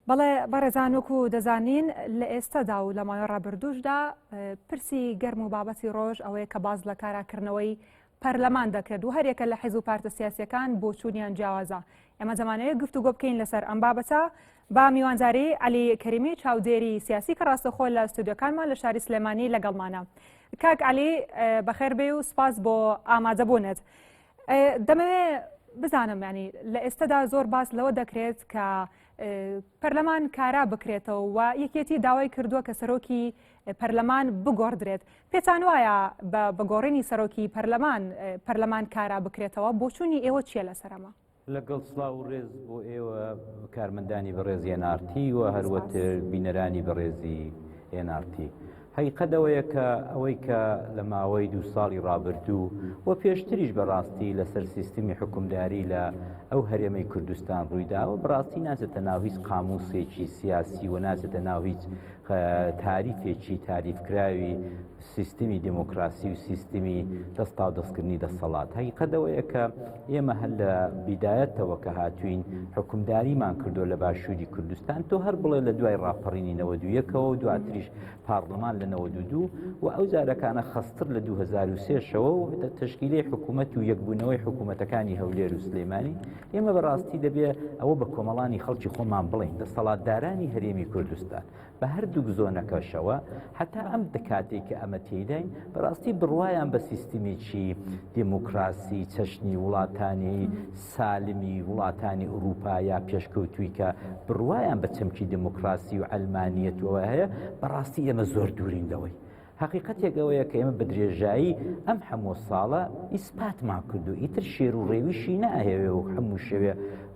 بەڵێ بەڕێزانوەکو دەزانین لە ئێستادا و لە ماوەی ڕابردووشدا پرسی گەرم و بابەتی ڕۆژ ئەوەیە کە باز لە کاراکردنەوەی پەرلەمان دەکرێت و هەرێکە لە حیزب و پارتە سیاسیەکان بۆ چوونیان جیاوازە. ئێمە زمانەیە گفتوگۆ بکەین لەسەر ئەم بابەتە با میوانجاری عەلی کەریمی چاودێری سیاسی کە ڕاستەخۆ لە ستودیۆکانمان لە شاری سلێمانی لەگەڵمانە. کاک عەلی بەخێر بێ و سپاس بۆ ئامادەبوونت. دەمەوێت بزانم ینی لە ئێستادا زۆر باس لەوە دەکرێت کە پەرلەمان کارا بکرێتەوە و یەکێتی داوای کردووە کە سەرۆکی پەرلەمان بگۆڕدرێت. پێتان وایە بە بەگۆڕینی سەرۆکی پەرلەمان کارا بکرێتەوە بۆچوونی ئێوە چیە لەسەرەمە؟ لەگەڵ سڵاو و ڕێز بۆ ئێوە کارمەندانی بەڕێزی NRT و هەروەتر بینەرانی بەڕێزی NRT. حقیقەتەوەیە کە ئەوەی کە لە ماوەی 2 ساڵی ڕابردوو و پێشتریش بەڕاستی لەسەر سیستمی حکومداری لە ئەو هەرێمەی کوردستان ڕوویداوە بەڕاستی ناچێتە ناو هیچ قاموسێکی سیاسی و ناچێتە ناو هیچ تاریفێکی تاریفکراوی سیستمی دموکراسی و سیستمی دەستا و دەستکردنی دەسەڵات. حقیقەتەوەیە کە ئێمە هەر لە بیدایەتەوە کە هاتوین حکومداریمان کردو لە باشووری کوردستان تۆ هەر بڵێ لە دوای ڕاپەڕینی 91ەوە و دواتریش پارلەمان لە 92 و ئەو جارەکانە خەستر لە 2003شەوە و تشکیلەی حکوومەت و یەکبوونەوەی حکوومەتەکانی هەولێر و سلێمانی ئێمە بەڕاستی دەبێت ئەوە بە کۆمەڵانی خەڵکی خۆمان بڵین دەسەڵاتدارانی هەرێمی کوردستان بە هەردوو زۆنەکەشەوە حتا ئەم دەکاتێک کە ئەمە تێداین بەڕاستی بڕوایان بە سیستمێکی دیموکراسی چەشنی وڵاتانی سالمی وڵاتانی ئوروپا یا پێشکەوتووی کە بڕوایان بە چەمکی دیموکراسی و ئەلمانیەتەوە هەیە بەڕاستی ئێمە زۆر دوورین لەوەی. حقیقەتێک ئەوەیە کە ئێمە بە درێژایی ئەم هەموو ساڵە ئیسپاتمان کردو ئیتر شێر و ڕێویشی ناهێوێ و هەموو شەوێ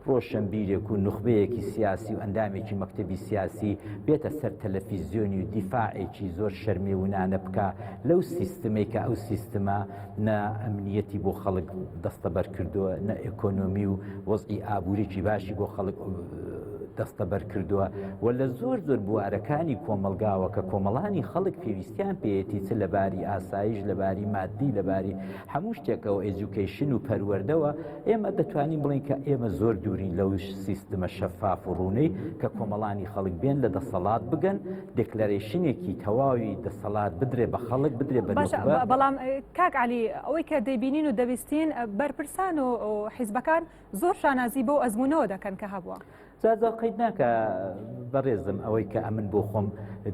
ڕۆشنبیرێک و نخبەیەکی سیاسی و ئەندامێکی مەکتەبی سیاسی بێتە سەر تەلەڤیزیۆنی و دیفاعێکی زۆر شەرمێونانە بکە لەو سیستمێک کە ئەو سیستمە نە ئەمنیەتی بۆ خەڵک دەستەبەر کردووە نە ئێکۆنۆمی و وەزعی ئابوورێکی باشی بۆ خەڵک دەستەبەر کردووە و لە زۆر بوارەکانی کۆمەلگاوە کە کۆمەڵانی خەڵک پێویستیان پێێتی چ لەباری ئاسایش لەباری مادی لەباری هەموو شتێکەوە ئێجوکیشن و پەروەردەوە ئێمە دەتوانین بڵین کە ئێمە زۆر دوورین لەو سیستمە شەفاف و ڕوونەی کە کۆمەڵانی خەڵک بێن لە دەسەڵات بگەن دێکلەرێشنێکی تەواوی دەسەڵات بدرێ بە خەڵک بدرێ بە بەڵام کاک عەلی ئەوەی کە دەیبینین و دەویستین بەرپرسان و حیزبەکان زۆر شانازی بۆ ئەزمونەوە دەکەن کە هەبووە. زازا قەید ناکە بەڕێزم ئەوەی کە ئەمن بۆ خۆم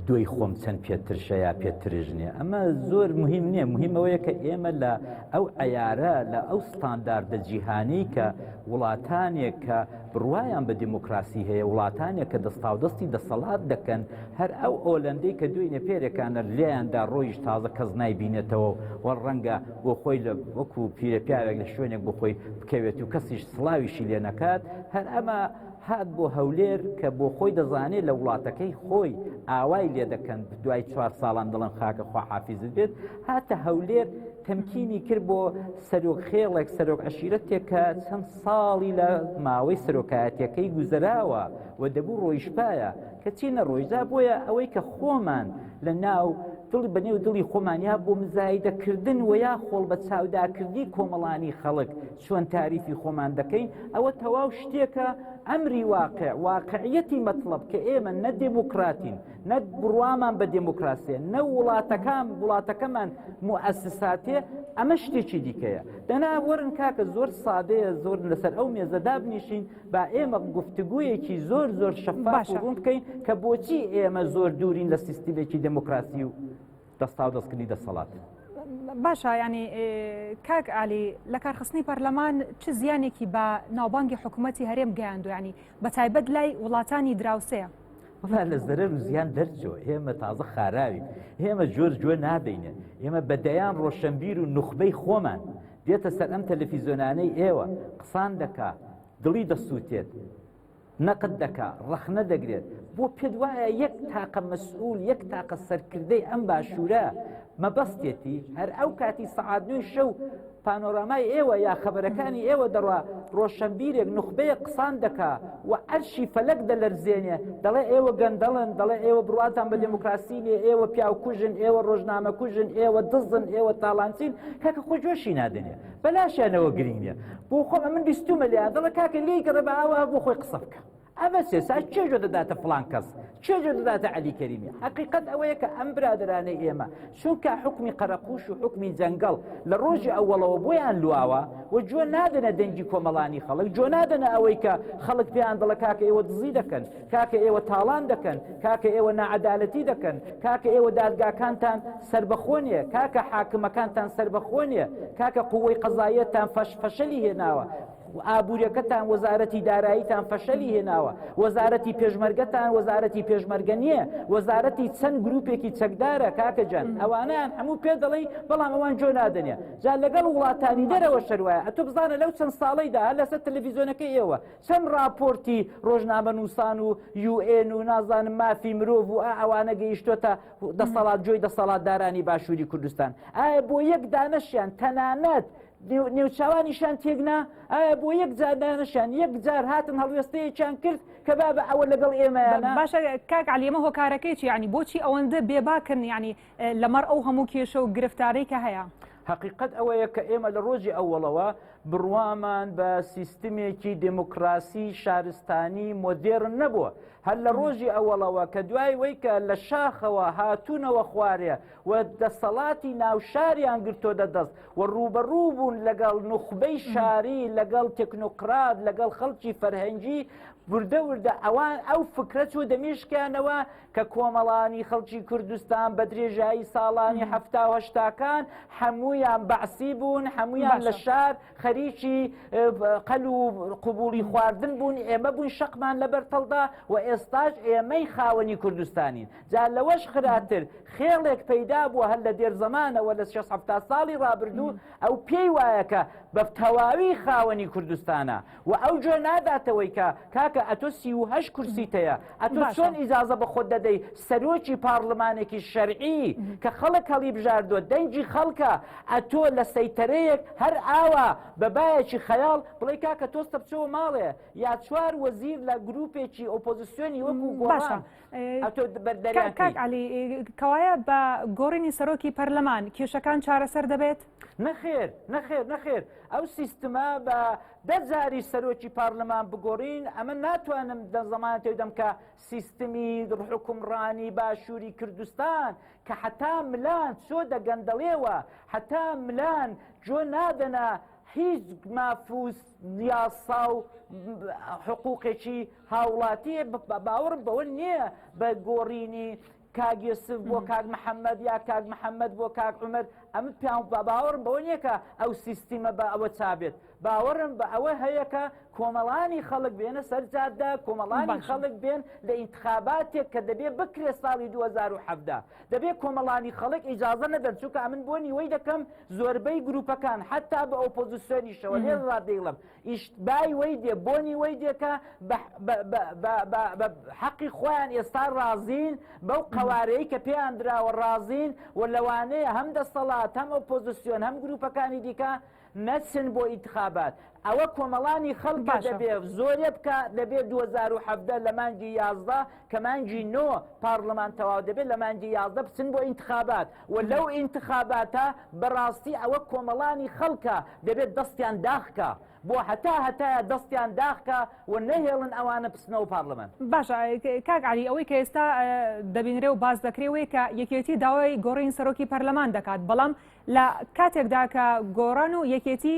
دوی خۆم چەند پێترشە یا پێترژ نییە ئەمە زۆر مهم نییە مهمەوەیە کە ئێمە لە ئەو عیارە لە ئەو ستانداردە جیهانی کە وڵاتانێک کە بڕوایان بە دیموکراسی هەیە وڵاتانێک کە دەستاودەستی دەسەڵات دەکەن هەر ئەو ئۆلەندەی کە دوینە پێرێکانە لێیاندا ڕۆیش تازە کەس نایبینێتەوە وە ڕەنگە بۆ خۆی لە وەکو پیرەپیاوێک لە شوێنێک بۆ خۆی بکەوێت و کەسیش سڵاویشی لێ نەکات هەر ئەمە هات بۆ هەولێر کە بۆ خۆی دەزانێت لە وڵاتەکەی خۆی ئاوای لێ دەکەن دوای 4 ساڵان دڵن خاکە خوا حافیزت بێت هاتە هەولێر تەمکینی کرد بۆ سەرۆک خێڵێک سەرۆک عەشیرەتێک کە چەند ساڵی لە ماوەی سەرۆکایەتیەکەی گوزەراوە و دەبوو ڕۆیشپایە کە چی نەڕۆیژا بۆیە ئەوەی کە خۆمان لە ناو دڵی بەنێو دڵی خۆمانیا بۆ مزایدەکردن و یا خۆڵ بە چاوداکردی کۆمەڵانی خەڵک چۆن تاریفی خۆمان دەکەین ئەوە تەواو شتێکە ئەمری واقعیەتی مەطلب کە ئێمە نە دموکراتین نە بڕوامان بە دموکراسیە نە وڵاتەکەمان موئەسساتێ ئەمە شتێکی دیکەیە دەنا وەرن کاکە زۆر سادەیە زۆر لەسەر ئەو مێزەدا بنیشین با ئێمە گفتگوویەکی زۆر شەفاف و ڕوون بکەین کە بۆچی ئێمە زۆر دوورین لە سیستمێکی دموکراسی و دەستا و دەستکردنی دەسەڵات. باشە ینی کاک عەلی لە کارخستنی پەرلەمان چ زیانێکی بە ناوبانگی حکوومەتی هەرێم گەیاندوو ینی بە تایبەت لای وڵاتانی دراوسەیە؟ وڵا لە زەرەر و زیان دەرچۆ ئێمە تازە خاراوین ئێمە جۆر نادەینێ ئێمە بەدەیان ڕۆشنبیر و نخبەی خۆمان دێتە سەر ئەم تەلەڤیزۆنانەی ئێوە قسان دەکا دڵی دەسووتێت نەقد دەکا ڕەخنە دەگرێت بۆ پێت وایە یەک تاقە مەسئول یەک تاقە سەرکردەی ئەم باشوورە مەبەستێتی هەر ئەو کاتی سەعات 9 شەو پانۆرامای ئێوە یا خەبەرەکانی ئێوە دەڕوا ڕۆشنبیرێک نخبەیە قسان دەکا و ئەرشی فەلەک دەلەرزێنێ دەڵێ ئێوە گەندەڵن دەڵێ ئێوە بڕواتان بە دموکراسی لێ ئێوە پیاوکوژن ئێوە ڕۆژنامەکوژن ئێوە دزن ئێوە تاڵانچین کاکە خۆ جۆشی نادەنێ بەلاشیانەوە گرینگە بۆ خۆم من بیستومە لێیان دەڵێ کاکە لێی گەڕە بە ئاوا بۆ خۆی قسە بکە ئەمە سێسا چێژۆ دەداتە فڵان کەس چێژۆ دەداتە عەلی کەریمی حەقیقەت ئەوەیە کە ئەم برادرانەی ئێمە چونکە حکمی قەرەقوش و حکمی جەنگەڵ لە ڕۆژی ئەوەڵەوە بۆیان لواوە و جۆ نادەنە دەنگی کۆمەڵانی خەڵک جۆ نادەنە ئەوەی کە خەڵک پێیان دەڵە کاکە ئێوە دزی دەکەن کاکە ئێوە تاڵان دەکەن کاکە ئێوە نەعەدالەتی دەکەن کاکە ئێوە دادگاکانتان سربەخۆ نیە کاکە حاکمەکانتان سربەخۆ نیە کاکە قووەی قەزاییەتان فەشەلی هێناوە ئابوووریەکەتان وەزارەتی داراییتان فەشەلی هێناوە وەزارەتی پێشمەرگەتان وەزارەتی پێشمەرگە نییە وەزارەتی چەند گروپێکی چەکدارە کاکەجان ئەوانیان هەموو پێ دەڵێ بەڵام ئەوان جۆ نادەنێ جا لەگەڵ وڵاتانی دەرەوە شەروایە ئەتۆ بزانە لەو چەند ساڵەیدا هەر لەسەر تەلەڤیزیۆنەکەی ئێوە چەند راپۆرتی ڕۆژنامە نووسان و UN و نازانم مافی مرۆڤ و ئەوانە گەیشتۆتە دەسەڵات جۆی دەسەڵاتدارانی باشووری کوردستان ئایا بۆ یەک دانەشیان تەنانەت نێوچاوانیشان تێگنا ئایا بۆ یەک جار دانەشان یەک جار هاتن هەڵوێستەیەکیان کرد کە بابە ئەوە لەگەڵ ئێمەیانە باشە کاک عەلی ئەمە هۆکارەکەی چی ینی بۆچی ئەوەندە بێباکن ینی لەمەڕ ئەو هەموو کێشە و گرفتارەی کە هەیە حقیقت ئەوەیە کە ئێمە لە ڕۆژی ئەوڵەوە بڕوامان بە سیستمێکی دموکراسی شارستانی مۆدێرن نەبووە هەر لە ڕۆژی ئەوڵەوە کە دوای وەی کە لە شاخەوە هاتوونەوە خوارێ و دەسەڵاتی ناوشاریان گرتۆ دەدەست و ڕوبەڕوو بوون لەگەڵ نوخبەی شاری لەگەڵ تێکنۆکرات لەگەڵ خەڵکی فەرهەنگی وردە وردە ئەوان ئەو فکرە چوو دەمیشکیانەوە کە کۆمەڵانی خەڵکی کوردستان بە درێژایی ساڵانی هەفتا و هەشتاکان هەموویان بەعسی بوون هەموویان لە شار خەریکی قەل و قوبوڵی خواردن بوون ئێمە بووین شەقمان لەبەر تەڵدا و ئێستاش ئێمەی خاوەنی کوردستانین جا لەوەش خراتر خێڵێک پەیدا بووە هەر لە دێر زەمانەوە لە 6 ساڵی ڕابردوو ئەو پێی وایە کە بە تەواوی خاوەنی کوردستانە و ئەو جۆ ناداتەوەی کە کاکە ئەتۆ 38 کورسیت هەیە ئەتۆ چۆن ئیجازە بە خۆت دەدەی سەرۆکی پارلمانێکی شەرعی کە خەڵک هەڵی بژاردووە دەنگی خەڵکە ئەتۆ لە سەیتەرەیەک هەر ئاوا بەبایەکی خەیاڵ بڵێ کاکە تۆستە بچەوە ماڵێ یا چوار وەزیر لە گروپێکی ئۆپۆزیسیۆنی وەکو گۆڕان ئەتۆ بەردەریان کاک عەلی کەوایە بە گۆڕینی سەرۆکی پەرلەمان کێشەکان چارەسەر دەبێت نەخێر نەخێر نەخێر ئەو سیستما بە دەجاری سەرۆکی پارلەمان بگۆڕین ئەمە ناتوانم دە زەمانە تێدەم کە سیستمی حکومڕانی باشووری کوردستان کە حتا ملان چۆ دەگەندەڵێوە حتا ملان جۆ نادەنا هیچ مافوس یاسا و حقوقێکی هاوڵاتی باوەڕم بەوە نییە بە گۆڕینی کاک یوسف بۆ کاک محەممەد یا کاک محەممەد بۆ کاک عومەر ئەمە پیان باوەڕم بەوە نییە کە ئەو سیستیمە بە ئەوە چابێت باوەڕم بە ئەوە هەیە کە کۆمەڵانی خەڵک بێنە سەرجاددا کۆمەڵانی خەڵک بێن لە ئینتخاباتێک کە دەبێ بکرێ ساڵی 2017 دەبێت کۆمەڵانی خەڵک ئیجازە نەدەن چونکە ئەمن بۆنی وەی دەکەم زۆربەی گروپەکان حتا بە ئۆپۆزیسیۆنیشەوە لێ ڕادەیڵم ئیشتبای وەی دێ بۆنی وەی دێکە بە حەقی خۆیان ئێستا ڕازین بەو قەوارەیە کە پێیان دراوە ڕازین و لەوانەیە هەم دەسەڵات هەم ئۆپۆزیسیۆن هەم گروپەکانی دیکە نەچن بۆ ئینتخابات ئەوە کۆمەڵانی خەڵکە دەبێت زۆرێ بکە دەبێت 2017 لە مانگی 11 کە مانگی 9 پارلەمان تەواو دەبێت لە مانگی 11 بچن بۆ ئینتخابات و لەو ئینتخاباتە بەڕاستی ئەوە کۆمەڵانی خەڵکە دەبێت دەستیان داخکە بۆ هەتایە دەستیان داخکە و نەهێڵن ئەوانە پسنەوە پارلەمان باشە کاک عەلی ئەوەی کە ئێستا دەبینرێ و باز دەکرێوەیە کە یەکێتی داوای گۆڕین سەرۆکی پەرلەمان دەکات بەڵام لە کاتێکدا کە گۆڕان و یەکێتی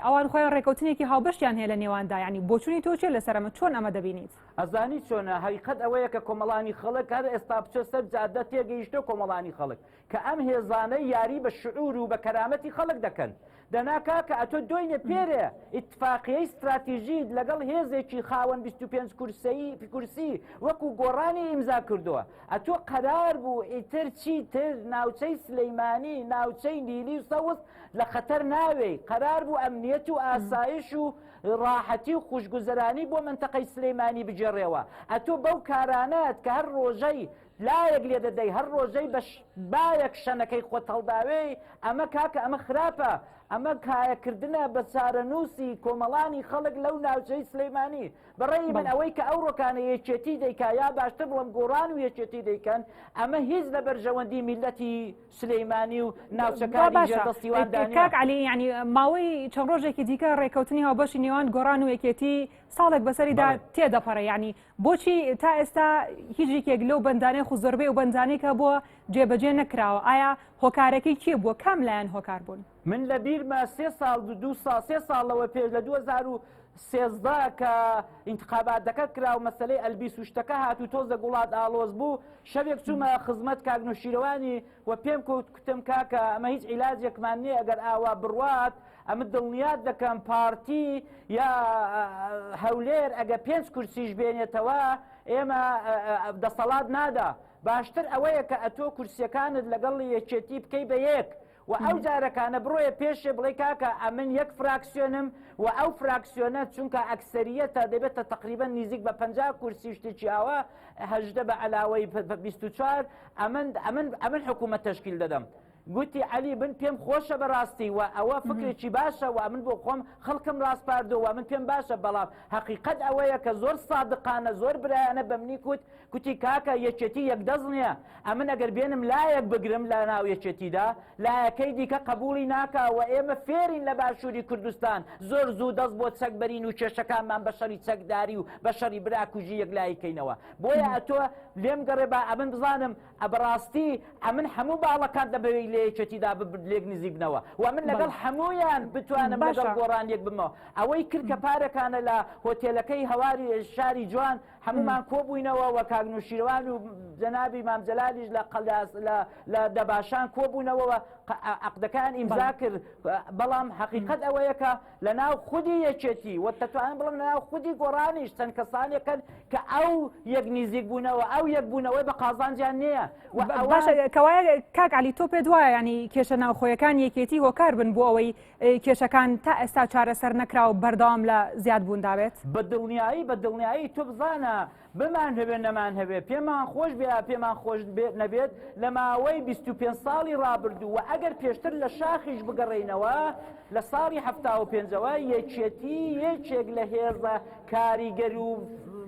ئەوان خۆیان ڕێکەوتنێکی هاوبەشیان هەیە لە نێواندا ینی بۆچوونی تۆچێ لەسەرمە چۆن ئەمە دەبینیت ئەزانی چۆنە هەیقەت ئەوەیە کە کۆمەڵانی خەڵک هەر ئێستا بچە سەر جادە تێگەیشتە کۆمەڵانی خەڵک کە ئەم هێزانەی یاری بە شعور و بە کەرامەتی خەڵک دەکەن دەناکا کە ئەتۆ دوینە پێرێ ئیتفاقیەی استراتیژیت لەگەڵ هێزێکی خاوەن 25 کورسی وەکو گۆڕانی ئیمزا کردووە ئەتۆ قەرار بوو ئیتر چیتر ناوچەی سلەیمانی ناوچەی نیلی و سەوز لە خەتەر ناوێ قەرار بوو ئەمنیەت و ئاسایش و ڕاحەتی و خوشگوزەرانی بۆ منتەقەی سلەیمانی بجێڕێەوە ئەتۆ بەو کارانەت کە هەر ڕۆژەی لایەک لێ دەدەی هەر ڕۆژەی بەش بایەک شەنەکەی خۆت هەڵداوێ ئەمە کاکە ئەمە خراپە ئەمە کایەکردنە بە چارەنووسی کۆمەڵانی خەڵک لەو ناوچەی سلەیمانی. بەڕێی من ئەوەی کە ئەو ڕۆکانە یەکێتی دەیکا یا باشتر بڵم گۆڕان و یەکێتی دەیکەن، ئەمە هیچ لە بەرژەوەندی میلەتی سلەیمانی و ناوچەکانی ژێردەستیواندانە. کاک عەلی ینی ماوەی چەند ڕۆژێکی دیکە ڕێکەوتنی هاوبەشی نێوان گۆڕان و یەکێتی ساڵێک بەسەریدا تێدەپەڕێ، ینی بۆچی تا ئێستا هیچ یەکێک لەو بەندانەی خو زۆربەی و بەندانەی کە بۆ جێبەجێ نەکراوە؟ ئایا هۆکارەکەی کێ بووە؟ کام لایەن هۆکار بوون؟ من لە بیرمە 3 ساڵ 2 ساڵ 3 ساڵەوە پێش لە 2013 کە ئینتخاباتەکە کرا و مەسەلەی ئەلبیس و شتەکە هاتوو تۆزە گوڵات ئاڵۆز بوو، شەوێک چوومە خزمەت کاک نوشیروانی و پێم کوتم کاکە ئەمە هیچ عیلاجێکمان نییە، ئەگەر ئاوا بڕوات ئەمە دڵنیات دەکەم پارتی یا هەولێر ئەگە 5 کورسیش بێنێتەوە ئێمە دەسەڵات نادا، باشتر ئەوەیە کە ئەتۆ کورسیەکانت لەگەڵ یەکێتی بکەی بە یەک و ئەو جارەکانە بڕۆیە پێشێ بڵێ کاکە ئەمن یەک فراکسیۆنم و ئەو فراکسیۆنە چونکە ئەکسەریەتە دەبێتە تقریبا نزیک بە 50 کورسی شتێکی ئاوە 18 بە علاوەی 24 ئەمن حکوومەت تەشکیل دەدەم. گوتی عەلی بن پێم خۆشە بەڕاستی و ئەوە فکرێکی باشە و من بۆ خۆم خەڵکم ڕاستپاردەوە من پێم باشە، بەڵام حەقیقەت ئەوەیە کە زۆر سادقانە زۆر برایانە بە منی کوتی کاکە یەکێتی یەکدەست نییە، ئەمن ئەگەر بێنم لایەک بگرم لە ناو یەکێتیدا لایەکەی دیکە قبولی ناکە و ئێمە فێرین لە باشووری کوردستان زۆر زوو دەست بۆ چەک بەرین و کێشەکانمان بە شەڕی چەکداری و بە شەڕی براکوژی یەکلایکەینەوە. بۆیە ئەتۆ لێم گەڕێ بە ئەمن بزانم بەڕاستی ئەمن هەموو باڵەکان دەبەوێت لە یەکێتیدا لێک نزیک بنەوە و من لەگەڵ هەموویان بتوانم لەگەڵ گۆڕان یەک بمەوە. ئەوەی کرد کە پارەکانە لە هۆتێلەکەی هەواری شاری جوان هەمومان کۆبووینەوە و کاک نوشیروان و جەنابی مام جەلالیش لە دەباشان کۆبوونەوەەوە عەقدەکان ئیمزا کرد، بەڵام حەقیقەت ئەوەیە کە لە ناو خودی یەکێتی و دەتوانم بڵم لە ناو خودی گۆڕانیش چەند کەسانێکن کە ئەو یەک نزیک بوونەوە ئەو یەک بوونەوەی بە قازانجیان نییە. باشە کەوایە کاک عەلی تۆ پێ دوایە ینی کێشە ناوخۆیەکان یەکێتی هۆکار بن بۆ ئەوەی کێشەکان تا ئێستا چارەسەر نەکرا و بەردەوام لە زیادبوون دابێت؟ بە دڵنیایی تۆ بزانە بمان هەبێ نەمان هەبێ پێمان خۆش بێ پێمان خۆش نەبێت لە ماوەی 25 ساڵی ڕابردوو و ئەگەر پێشتر لە شاخیش بگەڕێینەوە لە ساڵی 75ەوە یەکێتی یەکێک لە هێزە کاریگەری و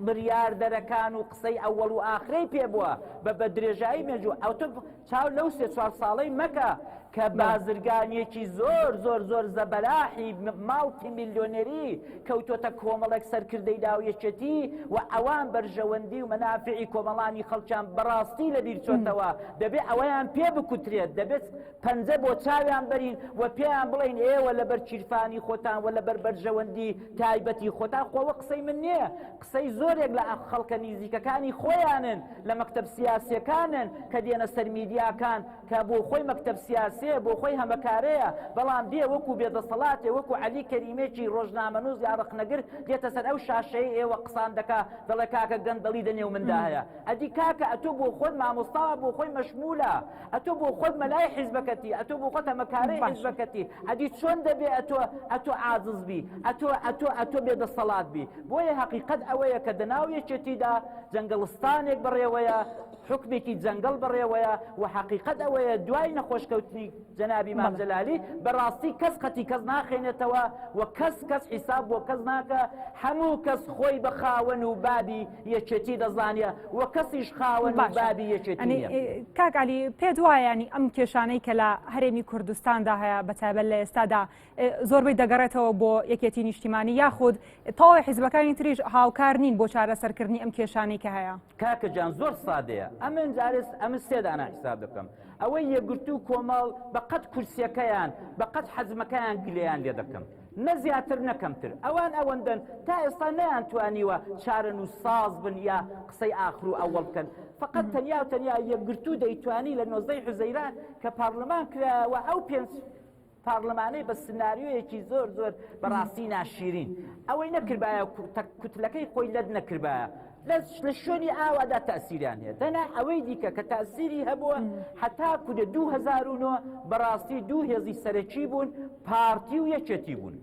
بریاردەرەکان و قسەی ئەوەڵ و ئاخرەی پێ بووە بە درێژایی مێژوو ئەو تۆ چاو لەو 3-4 ساڵەی مەکە کە بازرگانیەکی زۆر زەبەلاحی ماڵتی میلیۆنێری کەوتۆتە کۆمەڵێک سەرکردەی داویەکێتی و ئەوان بەرژەوەندی و مەنافعی کۆمەڵانی خەڵکیان بەڕاستی لە بیر چۆتەوە دەبێت ئەوەیان پێ بکوترێت، دەبێت پەنجە بۆ چاویان بەرین و پێیان بڵین ئێوە لەبەر چیرفانی خۆتان و لەبەر بەرژەوەندی تایبەتی خۆتان خۆوە قسەی من نییە، قسەی زۆرێک لە خەڵکە نزیکەکانی خۆیانن لە مەکتەب سیاسیەکانن کە دێنە سەر میدیاکان کە بۆ خۆی مەکتەب سیاسی بۆ خۆی هەمەکارەیە، بەڵام دێ وەکو بێدەسەڵاتێ وەکو عەلی کەریمێکی ڕۆژنامەنووس یا ڕخنەگر دێتە سەر ئەو شاشەی ئێوە قسان دەکا دەڵێ کاکە گەندەڵی دەنێو مندا هەیە. ئەدی کاکە ئەتۆ بۆ خۆت مامۆستاوە بۆ خۆی مەشمولە، ئەتۆ بۆ خۆت مەلای حیزبەکەتی، ئەتۆ بۆ خۆت هەمەکارەی حیزبەکەتی، ئەدی چۆن دەبێ ئەتۆ عاجز بی، ئەتۆ بێدەسەڵات بی؟ بۆیە حەقیقەت ئەوەیە کە دەناو یەکێتیدا جەنگەڵستانێک بڕێوەیە حکمێکی جەنگەڵ بڕێوەیە و حەقیقەت ئەوەیە دوای نەخۆشکەوتنی جەنابی مام جەلالی بەڕاستی کەس قەتی کەس ناخێنێتەوە و کەس حیساب بۆ کەس ناکە، هەموو کەس خۆی بە خاوەن و بابی یەکێتی دەزانێ و کەسیش خاوەن و بابی یەکێتی نییە. کاک عەلی پێ دوایانی ئەم کێشانەی کە لە هەرێمی کوردستاندا هەیە بەتایبەت لە ئێستادا زۆربەی دەگەڕێتەوە بۆ یەکێتی نیشتیمانی یاخود تەواوی حیزبەکانی تریش هاوکار نین بۆ چارەسەرکردنی ئەم کێشانەی کە هەیە؟ کاکە جان زۆر سادەیە، ئەمن سێدانە حیساب دەکەم. ئەوەی یەکگرتوو کۆمەڵ بەقەت کورسیەکەیان بەقەت حەزمەکەیان گلەیان لێ دەکەم، نەزیاتر نەکەمتر. ئەوەندەن تا ئێستا نەیانتوانیوە چارەن و ساز بن یا قسەی ئاخر و ئەوەڵ بکەن، فقط تەنیا یەکگرتوو دەیتوانی لە 19 حوزەیران کە پارلەمان کراوە ئەو 5 پارلەمانەی بە سناریۆیەکی زۆر بەڕاستی ناشیرین ئەوەی نەکردایە کوتلەکەی خۆی لەت نەکردایە لە شوێنی ئاوادا تەسیریان هەیە. دەنا ئەوەی دیکە کە تەسیری هەبووە هەتا کودە 2009 بەڕاستی 2 هێزی سەرەکی بوون پارتی و یەکێتی بوون.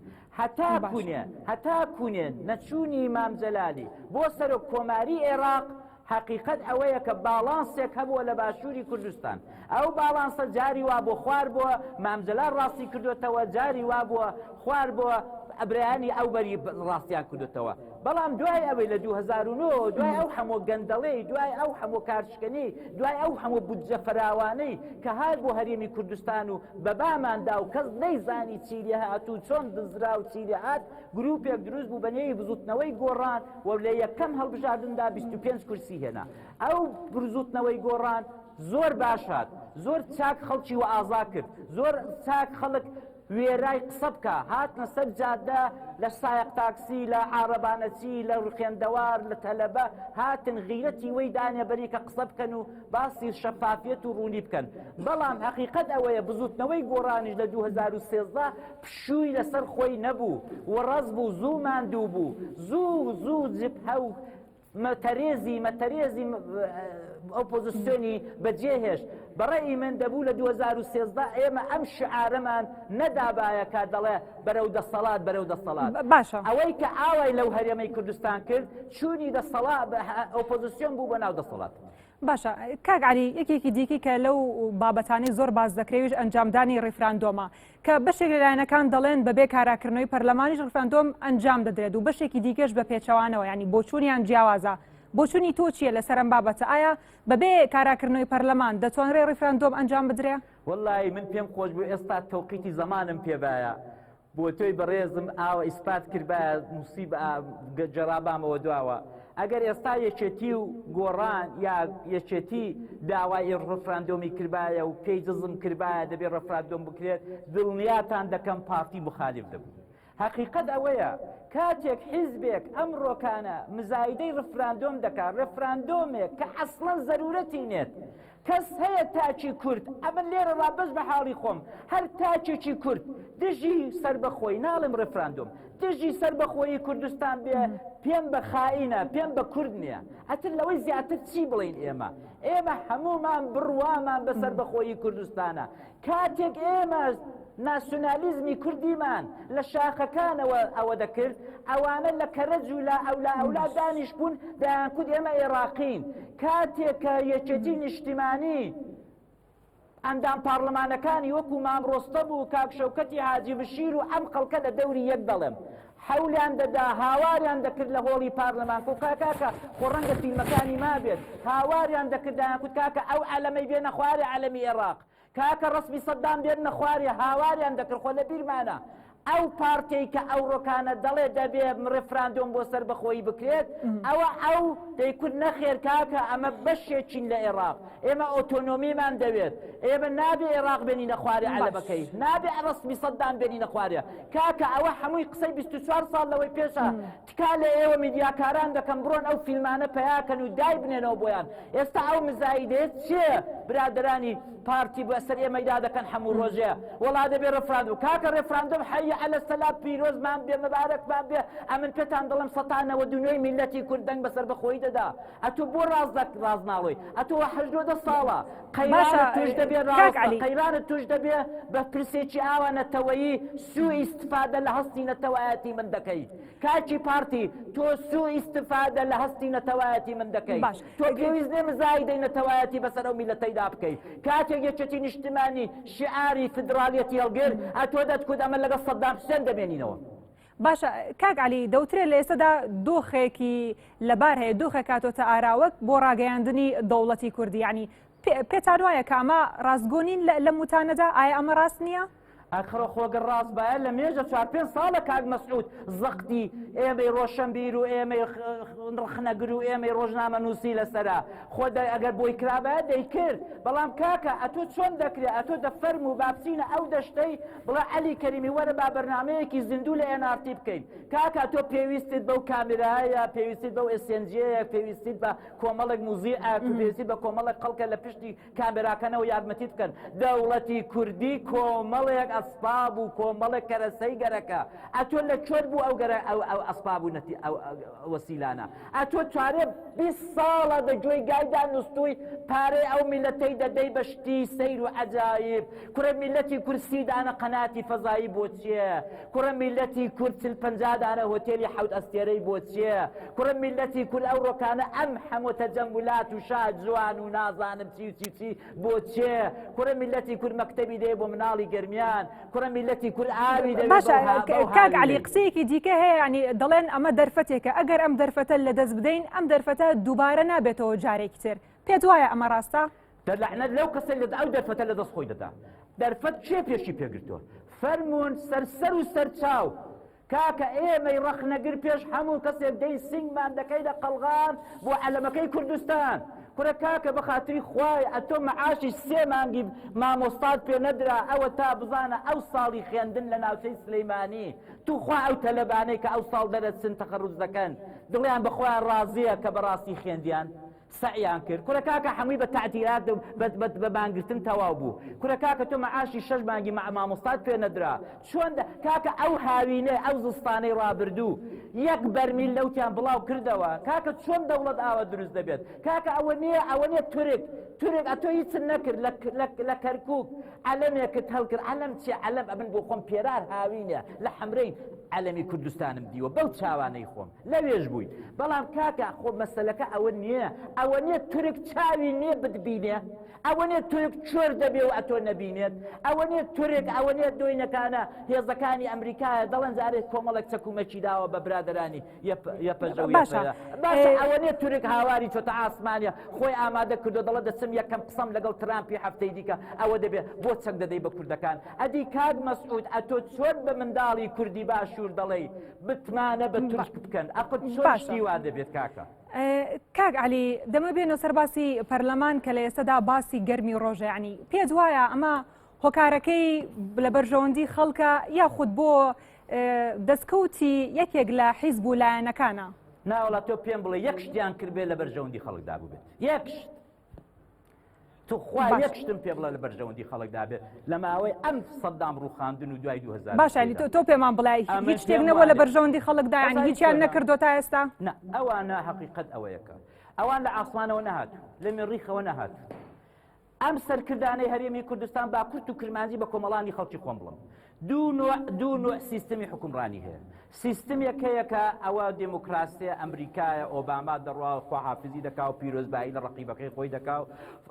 هەتا کوونێ نەچوونی مام جەلالی بۆ سەرۆک کۆماری عێراق حقیقت ئەوەیە کە باڵانسێک هەبووە لە باشووری کوردستان ئەو باڵانسە جاری وا بۆ خوار بووە مامجلال ڕاستی کردوێتەوە جاری وا بووە خوار بووە ئەبرایانی ئەو بەری ڕاستیان کردوێتەوە بەڵام دوای ئەوەی لە 2009 دوای ئەو هەموو گەندەڵەی دوای ئەو هەموو کارشکەنی دوای ئەو هەموو بودجە فراوانەی کە هات بۆ هەرێمی کوردستان و بەباماندا و کەس نەیزانی چیری هاتوو چۆن دزرا و چیری هات گروپێک دروست بوو بەنێوی بزوتنەوەی گۆڕان و لە یەکەم هەڵبژاردندا 25 کورسی هێنا ئەو بزوتنەوەی گۆڕان زۆر باش هات زۆر چاک خەڵکی و ئازا کرد زۆر چاک خەڵک وێرای قسە بکە هاتنە سەر جادە لە سایق تاکسی لە عارەبانەچی لە ڕوخێندەوار لە تەلەبە هاتن غیرەتی وەی دانێ بەری کە قسە بکەن و باسی شەفافیەت و ڕوونی بکەن بەڵام حەقیقەت ئەوەیە بزوتنەوەی گۆڕانیش لە 2013 پشووی لەسەر خۆی نەبوو وەڕەز بوو زوو ماندوو بوو زوو جبهە و مەتەرێزی ئۆپۆزیسیۆنی بەجێهێش بەڕێی من دەبوو لە 2013 ئێمە ئەم شعارەمان نەدابایەکە دەڵێ بەرەو دەسەڵات بەرەو دەسەڵات باشە ئەوەی کە ئاوای لەو هەرێمەی کوردستان کرد چوونی دەسەڵات ئۆپۆزیسیۆن بوو بە ناو دەسەڵات باشە کاک عەلی یەکێکی دیکە کە لەو بابەتانی زۆر باز دەکرێویش ئەنجامدانی ڕیفراندۆمە کە بەشێک لەلایەنەکان دەڵێن بەبێ کاراکردنەوەی پەرلەمانیش ڕیفراندۆم ئەنجام دەدرێت و بەشێکی دیکەش بە پێچەوانەوە ینی بۆچوونیان جیاوازە بۆچوونی تۆ چییە لەسەر ئەم بابەتە ئایا بەبێ کاراکردنەوەی پەرلەمان دەتوانرێت ڕیفراندۆم ئەنجام بدرێ؟ وەڵی من پێم خۆش بوو ئێستا تەوقیتی زەمانم پێبایە بۆ تۆی بەڕێزم ئاوە ئیسپات کردبایە موسیب جەرابامەوە دواوە ئەگەر ئێستا یەکێتی و گۆڕان یا یەکێتی داوای ڕفراندۆمی کردبایە و پێی دزم کردبایە دەبێت ڕفراندۆم بکرێت دڵنیاتان دەکەم پارتی مخالف دەبوو حقیقت ئەوەیە کاتێک حیزبێک ئەم ڕۆکانە مزایدەی ڕفراندۆم دەکات ڕفراندۆمێک کە ئەسڵەن زەرورەتی نێت کەس هەیە تاچی کورد ئەمن لێرە ڕابەز بە حاڵی خۆم هەر تاچێکی کورد دژی سربەخۆی ناڵم ڕفراندۆم دژی سربەخۆیی کوردستان بێ پێم بە خائینە پێم بە کورد نییە ئەتر لەوەی زیاتر چی بڵین ئێمە هەمومان بڕوامان بە سربەخۆیی کوردستانە کاتێک ئێمە ناسیۆنالیزمی کوردیمان لە شاخەکانەوە ئەوە دەکرد ئەوانە لە کەرەج و لە ئەولا دانیش بوون دایان کورد ئێمە عێراقین کاتێک کە یەکێتی نیشتیمانی ئەندام پارلەمانەکانی وەکو مام ڕۆستەم و کاک شەوکەتی حاجی بشیر و ئەم خەڵکە لە دەوری یەک دەڵێم حەولیان دەدا هاواریان دەکرد لە هۆڵی پارلەمان و کاکە خۆ ڕەنگە فیلمەکانی ما بێت هاواریان دەکرد دایان کورد کاکە ئەو عەلەمەی بێنە خوارێ عەلەمی عێراق کاکە ڕسمی سەدام بێن نەخوارێ هاواریان دەکرد خۆ لە بیرمانە ئەو پارتەی کە ئەو ڕۆکانە دەڵێ دەبێ ڕفراندۆم بۆ سەربەخۆیی بکرێت ئەو دەیکورد نەخێر کاکە ئەمە بەشێکین لە عێراق ئێمە ئۆتۆنۆمیمان دەوێت ئێمە نابێ عێراق بێنینە خوارێ عەلەبەکەی نابێ ڕسمی سەدام بێنینە خوارێ کاکە ئەوە هەمووی قسەی 24 ساڵ لەوەی پێشە تکا لە ئێوە میدیاکاران دەکەم بڕۆن ئەو فیلمانە پەیاکەن و دای بنێنەوە بۆیان ئێستا ئەو مزایدێت چێ برادرانی پارتی بەسەر ئێمەدا دەکەن هەموو ڕۆژێ وڵا دەبێ ڕفراندۆم کاکە ڕفراندۆم حەیە عەلە سەلام پیرۆزمان بێ مەبارەکمان بێ ئەمن پێتان دەڵێم 192 میلەتی کورد دەنگ بەسەر بەخۆی دەدا ئەتوو بۆ ڕاز ناڵۆی ئەتوو 18 ساڵە قەیرانت توش دەبێ ڕاستە قەیرانت توش دەبێ بە پرسێکی ئاوا نەتەوەیی سوء ئیستفادە لە هەستی نەتەوایەتی من دەکەی کاچی پارتی تۆ سوء ئیستفادە لە هەستی نەتەوایەتی من دەکەی تۆ پێویست نێ مزایدەی نەتەوایەتی بەسەر ئەو میلەتەیدا بکەی کاتێک یەکێتی نیشتیمانی شیعاری فدرالیەتی هەڵگر ئەتۆ دەتکوت ئەمە لەگەڵ سەدام حوسێن دەمێنینەوە باشە کاک عەلی دەوترێت لە ئێستادا دۆخێکی لەبار هەیە دۆخێک کاتۆتە ئاراوەک بۆ ڕاگەیاندنی دەوڵەتی کوردی یعنی پێتان وایە کە ئەمە ڕاستگۆنین لە موتانەدا ئایا ئەمە ڕاست نییە؟ ئەخرە خۆگە ڕاست باە لە مێژە 4-5 ساڵە کاک مەسعود زەقتی ئێمەی ڕۆشنبیر و ئێمەی ڕخنەگر و ئێمەی ڕۆژنامە نووسی لەسەرا خۆ ئەگەر بۆی کرابە دەیکرد بەڵام کاکە ئەتۆ چۆن دەکرێت ئەتۆ دەفەرم و بابچینە ئەو دەشتەی بڵێ عەلی کەریمی وەرە با بەرنامەیەکی زیندوو لە NRT بکەین کاکە تۆ پێویستت بەو کامێرایە پێویستیت بەو ئسنجەیە پێویستیت بە کۆمەڵێک موزیعە پێویستیت بە کۆمەڵێک خەڵکە لە پشتی کامێراکەنەوە یارمەتیت بکەن دەوڵەتی کوردی کۆمەڵێک ئەسباب و کۆمەڵێک کەرەسەی گەرەکە ئەتۆ لە چۆر بوو ئەو ئەسباب و وەسیلانە ئەتۆ چارێ 20 ساڵە دەگوێی گایدا نووسوی پارەی ئەو میلەتەی دەدەی بەشتی سەیر و عەجایب کوڕە میلەتی کورسی دانە قەناتی فەزایی بۆ چییە کوڕە میلەتی کورد 50 دانە هۆتێلی حەوت ئەستێرەی بۆ چییە کوڕە میلەتی کورد ئەو ڕۆکانە ئەم هەموو تەجەمولات و شاد جوان و نازانم چی بۆ چییە کوڕە میلەتی کورد مەکتەبی دێ بۆ مناڵی گەرمیان کوڕە میلەتی کورد ئاوی دەوێت باشە کاک عەلی قسەیەکی دیکە هەیە ینی دەڵێن ئەمە دەرفەتێکە ئەگەر ئەم دەرفەتە لەدەست بدەین ئەم دەرفەتە دووبارە نابێتەوە جارێکی تر پێت وایە ئەمە ڕاستە؟ دەلعنەت لەو کەسە لە ئەو دەرفەتە لەدەست خۆی دەدا دەرفەت چێ پێشی پێگرتووە فەرمونون سەر و سەرچاو کاکە ئێمەی ڕەخنەگر پێش هەموو کەسێک دەی سنگمان دەکەیدە قەڵغان بۆ عەلەمەکەی کوردستان کوڕە کاکە بە خاتری خوای ئەتۆ مەعاشی 3 مانگی مامۆستاد پێ نەدرا ئەوە تا بزانە ئەو ساڵی خوێندن لە ناوچەی سلەیمانی توخوا ئەو تەلەبانەی کە ئەو ساڵ دەرەچن تەخەڕوج دەکەن دڵیان بەخۆیان ڕازیە کە بەڕاستی خوێندیان سعیان کرد کوڕە کاکە هەمووی بە تعتیرات بە بانگرتن تەواو بوو کوڕە کاکە تۆ مەعاشی 6 مانگی مامۆستاد پێ نەدرا چۆن کاکە ئەو هاوینە ئەو زستانەی ڕابردوو 1 بەرمیل لەوتیان بڵاو کردەوە کاکە چۆن دەوڵەت ئاوە دروست دەبێت کاکە ئەوە نییە تورک ئەتۆ هیچ نەکرد لە کەرکووک عەلەمێکت هەڵکرد عەلەم چی عەلەم ئەبن بۆ خۆم پێرار هاوینە لە حەمرەی عەلەمی کوردستانم دیوە بەو چاوانەی خۆم لەوێش بووی بەڵام کاکە خۆ مەسەلەکە ئەوە نییە تورک چاوی نییە بتبینێ ئەوە نیە تورک چۆر دەبێ و ئەتۆ نەبینێت ئەوە نیە تورک ئەوە نیە دۆینەکانە هێزەکانی ئەمریکایە دەڵێن زارێت کۆمەڵک چەکومەچی داوە بە برادرانی یەپەژەوی باشە ئەوە نیە تورک هاواری چۆتە ئاسمانیە خۆی ئامادە کردو دەڵە دەچم یەکەم قسەم لەگەڵ ترامپی هەفتەی دیکە ئەوە دەبێت بۆ چەک دەدەی بە کوردەکان ئەدی کاک مەسعود ئەتۆ چۆن بە منداڵی کوردی باشوور دەڵێی بتمانە بە تورک بکەن ئەقت چۆن شتی وا دەبێت کاکە کاک عەلی دەمە بێنە سەر باسی پەرلەمان کە لە ئێستادا باسی گەرمی ڕۆژە ینی پێت وایە ئەمە هۆکارەکەی لە بەرژەوەندی خەڵکە یاخود بۆ دەستکەوتی یەکێک لە حیزب و لایەنەکانە ناوەڵا تۆ پێم بڵێ یەک شتیان کردبێ لە بەرژەوەندی خەڵکدا بوو بێت یەک شت تو خوا یەک شتم پێ بڵێ لە بەرژەوەندی خەڵکدا بێت لە ماوەی ئەم سەدام ڕووخاندن و دوای 2000 باش ینی تۆ پێمان بڵێ هیچ شتێک نەبووە لە بەرژەوەندی خەڵکدا ینی هیچیان نەکردو تا ئێستا نە ئەوانە حەقیقەت ئەوەیەکە ئەوان لە ئاسمانەوە نەهات لە مێڕیخەوە نەهات ئەم سەرکردانەی هەرێمی کوردستان با کورت و کرمانجی بە کۆمەڵانی خەڵکی خۆم بڵم دوو نوع سیستمی حکومڕانی هەیە سیستمێک هەیە کە ئەوە دموکراسیە ئەمریکایە ئۆباما دەڕوا خواحافزی دەکا و پیرۆزبایی لە ڕقیبەکەی خۆی دەکا و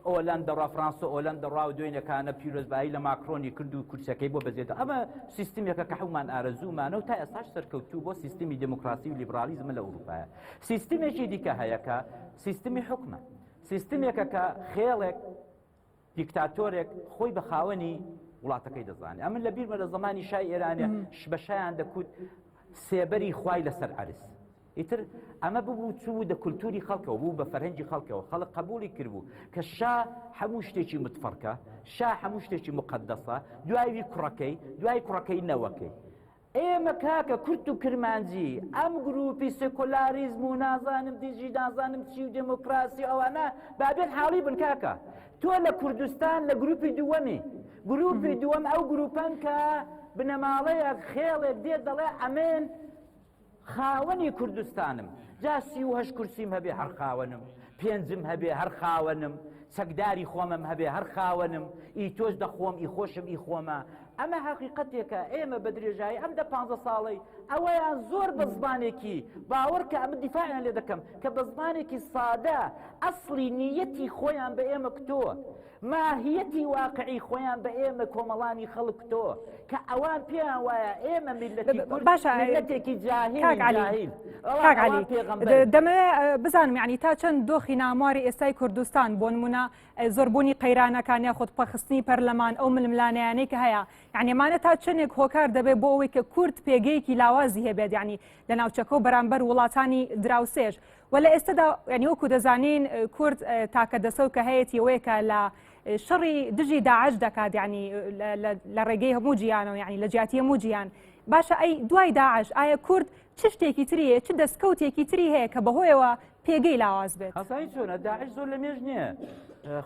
ئۆلەند دەڕوا فرانسە ئۆلەند دەڕوا و دوێنێکانە پیرۆزبایی لە ماکرۆنی کرد و کورسەکەی بۆ بەزێتە ئەمە سیستمێکە کە هەمومان ئارەزوومانە و تا ئێستاش سەرکەوتوو بۆ سیستمی دموکراسی و لیبرالیزمە لە ئەوروپایە سیستمێکی دیکە هەیە کە سیستمی حکومە سیستمێکە کە خێڵێک دیکتاتۆرێک خۆی بە خاوەنی وڵاتەکەی دەزانێت ئەمن لە بیرمە لە زمانی شای ئێرانە بە شایان دەکوت سێبەری خوای لەسەر عەرز ئیتر ئەمە ببوو چوو دە کولتوری خەڵکەوە بوو بە فەرهەنگی خەڵکەوە خەڵک قبولی کردبوو کە شا هەموو شتێکی متفەرقە شا هەموو شتێکی مقەدەسە دوای کوڕەکەی نەوەکەی ئێمە کاکە کورت و کرمانجی ئەم گروپی سێکۆلاریزم و نازانم دیژی نازانم چی و دموکراسی ئەوانە بابێن حاڵی بن کاکە تۆ لە کوردستان لە گروپی دووەمی گروپی دووەم ئەو گروپان کە بنەماڵەیە خێڵێک دێت دەڵێ ئەمێن خاوەنی کوردستانم جا 38 کورسیم هەبێ هەر خاوەنم پێنجم هەبێ هەر خاوەنم چەکداری خۆمم هەبێ هەر خاوەنم ئی تۆش دەخۆم ئی خۆشم ئی خۆمە ئەمە حقیقەتێکە ئێمە بە درێژایی ئەم 15 ساڵەی ئەوەیان زۆر بە زمانێکی باوەڕ کە ئەمە دیفاعیان لێ دەکەم کە بە زمانێکی سادە ئەسڵی نیەتی خۆیان بە ئێمە کتۆ ماهیەتی واقعی خۆیان بە ئێمە کۆمەڵانی خەڵک کتۆ کە ئەوان پێیان وایە ئێمە میلەتی کورد میلەتێکی جاهیل دەمەوێت بزانم یعنی تا چەند دۆخی نامواری ئێستای کوردستان بۆ نمونە زۆربوونی قەیرانەکان یاخود پەخستنی پەرلەمان ئەو ململانەیانەی کە هەیە یعنی ئەمانە تا چەندێک هۆکار دەبێت بۆ ئەوەی کە کورد پێگەیەکی لاوازی هەبێت یعنی لە ناوچەکە و بەرامبەر وڵاتانی دراوسێژ و لە ئێستادا یعنی وەکو دەزانین کورد تاکە دەسە کە هەیەی ئەوەیەکە لە شەڕی دژی داعش دەکات یعنی لە ڕێگەی هەموو جیانەوە یعنی لە جیاتی هەموو جیان باشە ئەی دوای داعش ئایا کورد چ شتێکی تریە چ دەستکەوتێکی تری هەیە کە بەهۆیەوە پێگەی لاواز بێت هەسایی چۆنە داعش زۆر لە مێژ نییە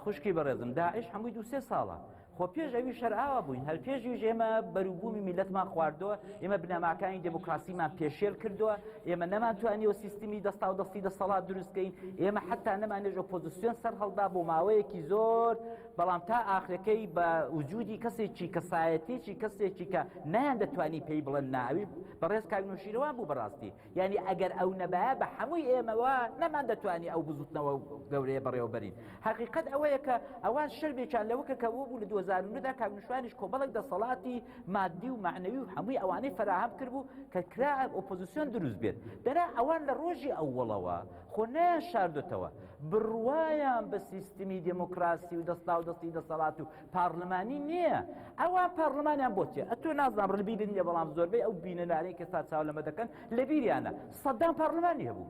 خوشکی بەڕێزم داعش هەمووی 2-3 ساڵە خۆ پێش ئەوی شەرعاوە بووین هەر پێشویش ئێمە بەروبوومی میلەتمان خواردەوە ئێمە بنەماکانی دموکراسیمان پێشێل کردووە ئێمە نەمانتوانیەوە سیستمی دەستا و دەستی دەسەڵات دروستکەین ئێمە حتا نەمانێژ ئۆپۆزیسیۆن سەر هەڵدا بۆ ماوەیەکی زۆر بەڵام تا ئاخرەکەی بە وجودی کەسێکی کەسایەتێکی کەسێکی کە نایان دەتوانی پێی بڵێن ناوی بەڕێز کاگنۆشیرەوە بوو بەڕاستی یعنی ئەگەر ئەو نەبایە بە هەمووی ئێمەوە نەمان دەتوانی ئەو بزوتنەوە گەورەیە بەڕێوەبەرین حقیقەت ئەوەیە کە ئەوان شەربێکیان لەوەکە کە بوو بوو لە 2009دا کاگنۆشوانیش کۆمەڵێک دەسەڵاتی مادی و معنەوی و هەمووی ئەوانەی فراهەم کردبوو کە کرا ئۆپۆزیسیۆن دروست بێت دەنا ئەوان لە ڕۆژی ئەووەڵەوە خۆ نەیان شاردوتەوە بڕوایان بە سیستمی دموکراسی و دەستا و دەستی دەسەڵات و پارلمانی نییە ئەوان پارلمانیان بۆ چێ ئەتۆ نازانم ڕبیرن نیە بەڵام زۆربەی ئەو بینەرانەی کە سا چاو لەمە دەکەن لە بیریانە سەدام پارلمانی هەبوو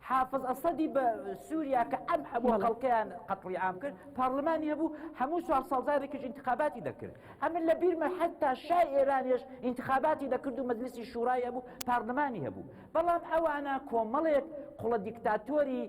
حافظ ئەسەدی بە سووریا کە ئەم هەموو خەڵکیان قەتڵی عام کرد پارلمانی هەبوو هەموو 4 ساڵدارێکیش انتخاباتی دەکرد ئەمن لە بیرمە حتا شای ئێرانیش انتخاباتی دەکرد و مەجلیسی شورای هەبوو پارلمانی هەبوو بەڵام ئەوانە کۆمەڵێک قوڵە دیکتاتۆری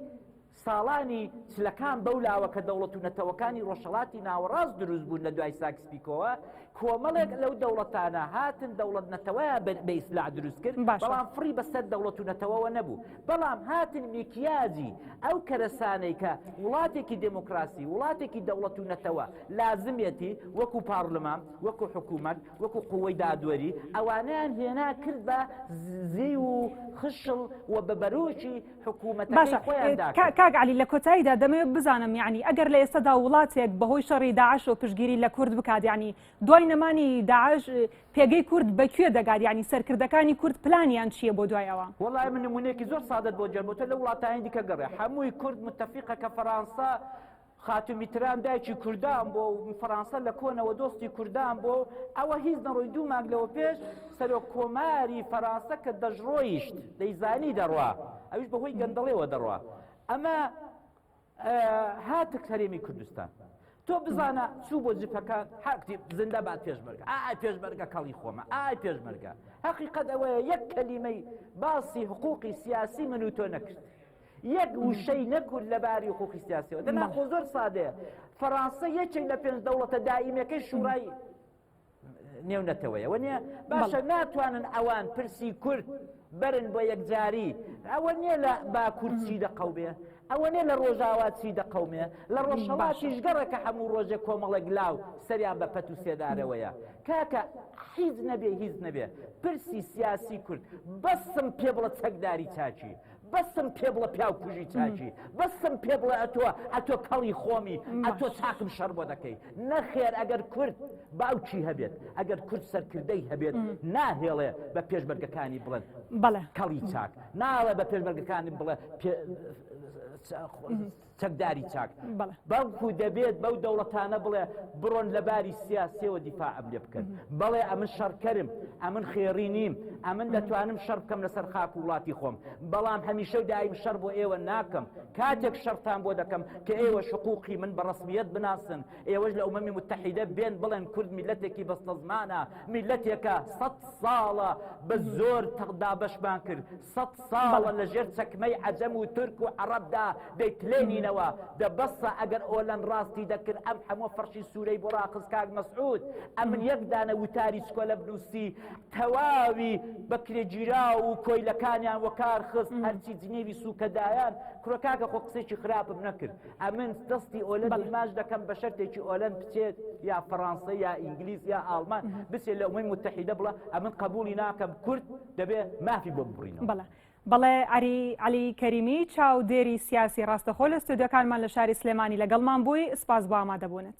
ساڵانی چلەکان بەولاوە کە دەوڵەت و نەتەوەکانی ڕۆژهەڵاتی ناوەڕاست دروست بوون لە دوای ساکسپیکۆوە کۆمەڵێک لەو دەوڵەتانە هاتن دەوڵەت نەتەوەیە بە ئیسلاح دروست کرد بەڵام فڕی بەسەر دەوڵەت و نەتەوەوە نەبوو بەڵام هاتن میکیاجی ئەو کەرەسانەی کە وڵاتێکی دموکراسی وڵاتێکی دەوڵەت و نەتەوە لازمێتی وەکو پارلمان وەکو حکوومەت وەکو قووەی دادوەری ئەوانیان هێنا کرد بە زی و خشڵ و بە بەرۆکی حکوومەتەکەی خۆیان داکرد کاک عەلی لە کۆتاییدا دەمەوێت بزانم یعنی ئەگەر لە ئێستادا وڵاتێک بەهۆی شەڕی داعش و پشتگیری لە کورد بکات یعنی دوای نەمانی داعش پێگەی کورد بەکوێ دەگات یعنی سەرکردەکانی کورد پلانیان چییە بۆ دوای ئەوە وەڵای من نمونەیەکی زۆر سادەت بۆ جەربوتە لە وڵاتانی دیکە گەڕێ هەمووی کورد متەفیقە کە فەرانسا خاتمی تران دایکی کوردان بۆ فەرانسا لە کۆنەوە دۆستی کوردان بۆ ئەوە هیچ نەڕۆی دوو مانگ لەوە پێش سەرۆک کۆماری فەرانسا کە دەژڕۆیشت دەیزانی دەڕوا ئەویش بەهۆی گەندەڵێەوە دەڕوا ئەمە هاتک هەرێمی کوردستان تۆ بزانە چوو بۆ جپەکان حەقتی زندە بات پێشمەرگە ئای پێشمەرگە کەڵی خۆمە ئای پێشمەرگە حەقیقەت ئەوەیە یەک کەلیمەی باسی حقوقی سیاسی من و تۆ نەکرد یەک وشەی نەکرد لەباری حقوقی سیاسیەوە دەنا خۆ زۆر سادەیە فەرانسا یەکێک لە 5 دەوڵەتە دائیمەکەی شورای نێونەتەوەیە وەنیە باشە ناتوانن ئەوان پرسی کورد برن بۆ یەکجاری ئەوە نییە لە باکوور چی دەقەومێ ئەوە نیە لە ڕۆژاوا چی دەقەومێ لە ڕۆژهەڵاتیش گەڕێکە هەموو ڕۆژێ کۆمەڵێک لاو سەریان بە پەت و سێدارەوەیە کاکە هیچ نەبێ هیچ نەبێ پرسی سیاسی کورد بەسم پێ بڵە چەکداری چاچی بەسم پێ بڵە پیاو کوژی چاچی بەسم پێ بڵێ ئەتۆ کەڵی خۆمی ئەتۆ چاکم شەڕ بۆ دەکەی نەخێر ئەگەر کورد باوچی هەبێت ئەگەر کورد سەرکردەی هەبێت ناهێڵێ بە پێشمەرگەکانی بڵێن کەڵی چاک ناڵێ بە پێشمەرگەکانی بڵێ چەکداری چاک بەڵکو دەبێت بەو دەوڵەتانە بڵێ بڕۆن لەباری سیاسیەوە دیفاعم لێ بکەن بەڵێ ئەمن شەڕکەرم ئەمن خێڕی نیم ئەمن دەتوانم شەڕ بکەم لەسەر خاک و وڵاتی خۆم بەڵام هەمیشە و دایم شەڕ بۆ ئێوە ناکەم کاتێک شەڕتان بۆ دەکەم کە ئێوە حقوقی من بە ڕەسمیەت بناسن ئێوەش لە ئومەمی متحیدە بێن بڵێن کورد میلەتێکی بەستە زمانە میلەتێکە 100 ساڵە بە زۆر دابەشمان کرد 100 ساڵە لەژێر چەکمەی عەجەم و تورک و عەرەبدا دەیتلێنینەوە دەبەسە ئەگەر ئۆلەن ڕاستی دەکرد ئەم هەموو فەرشی سوورەی بۆ ڕاقز کاک مەسعود ئەمن یەک دانە وتاری چکۆلە بنووسی تەواوی بەکرێگیرا و کۆیلەکانیان وەکار خست هەرچی جنێوی سوکەدایان کوڕەکاکە خۆ قسێکی خراپم نەکرد ئەمن دەستی ئۆلەن ماش دەکەم بە شەرتێکی ئۆلەن بچێت یا فەڕەنسا یا ئینگلیز یا ئاڵمان بچێت لە ئومەی متحیدە بڵە ئەمن قبولی ناکەم کورد دەبێت مافی بۆ ببڕینەوە بەڵێ عەلی کەریمی چاودێری سیاسی ڕاستەخۆ لە ستودیۆکانمان لە شاری سلێمانی لەگەڵمان بووی سپاس بۆ ئامادەبوونت